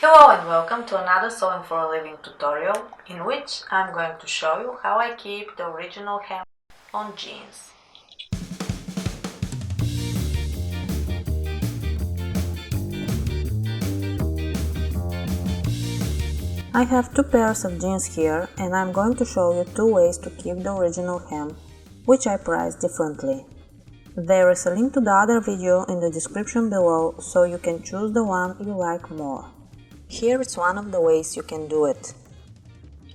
Hello and welcome to another sewing for a living tutorial in which I'm going to show you how I keep the original hem on jeans. I have two pairs of jeans here and I'm going to show you two ways to keep the original hem, which I price differently. There is a link to the other video in the description below, so you can choose the one you like more. Here is one of the ways you can do it.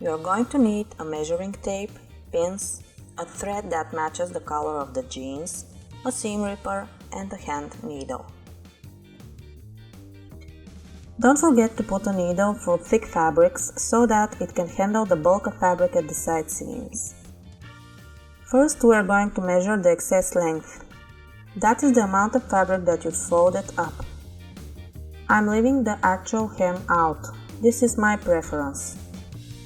You are going to need a measuring tape, pins, a thread that matches the color of the jeans, a seam ripper and a hand needle. Don't forget to put a needle for thick fabrics so that it can handle the bulk of fabric at the side seams. First, we are going to measure the excess length. That is the amount of fabric that you folded up. I'm leaving the actual hem out. This is my preference.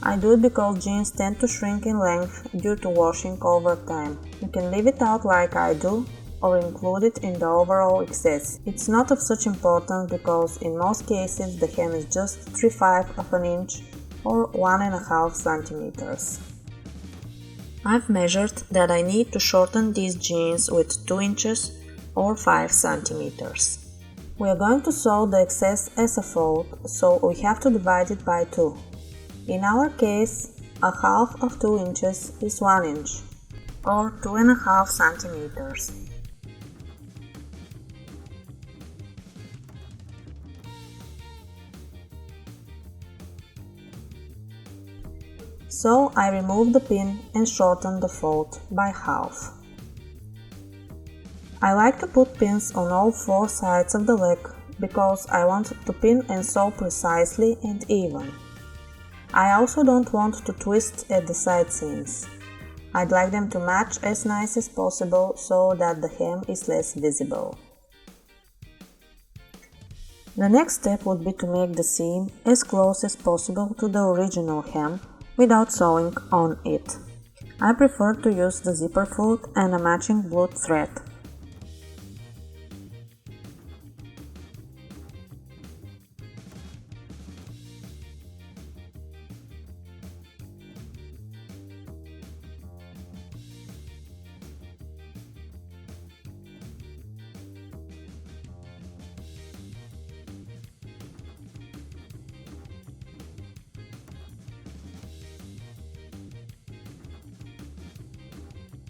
I do it because jeans tend to shrink in length due to washing over time. You can leave it out like I do or include it in the overall excess. It's not of such importance because in most cases the hem is just 3/5 of an inch or 1.5 centimeters. I've measured that I need to shorten these jeans with 2 inches or 5 centimeters. We are going to sew the excess as a fold, so we have to divide it by 2. In our case, a half of 2 inches is 1 inch, or 2.5 centimeters. So I remove the pin and shorten the fold by half. I like to put pins on all 4 sides of the leg because I want to pin and sew precisely and even. I also don't want to twist at the side seams. I'd like them to match as nice as possible so that the hem is less visible. The next step would be to make the seam as close as possible to the original hem without sewing on it. I prefer to use the zipper foot and a matching blue thread.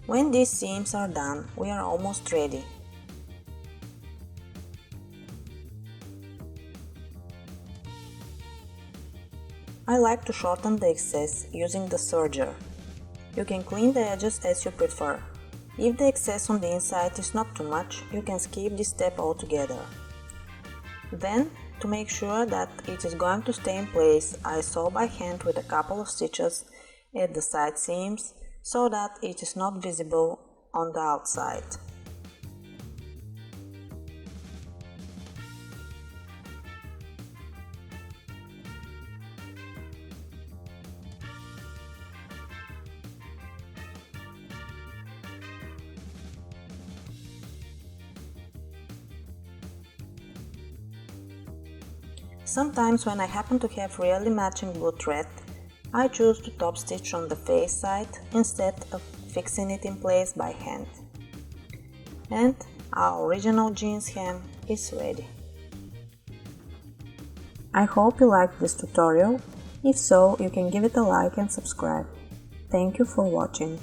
When these seams are done, we are almost ready. I like to shorten the excess using the serger. You can clean the edges as you prefer. If the excess on the inside is not too much, you can skip this step altogether. Then, to make sure that it is going to stay in place, I sew by hand with a couple of stitches at the side seams so that it is not visible on the outside. Sometimes when I happen to have really matching blue thread, I choose to top stitch on the face side instead of fixing it in place by hand. And our original jeans hem is ready. I hope you liked this tutorial. If so, you can give it a like and subscribe. Thank you for watching.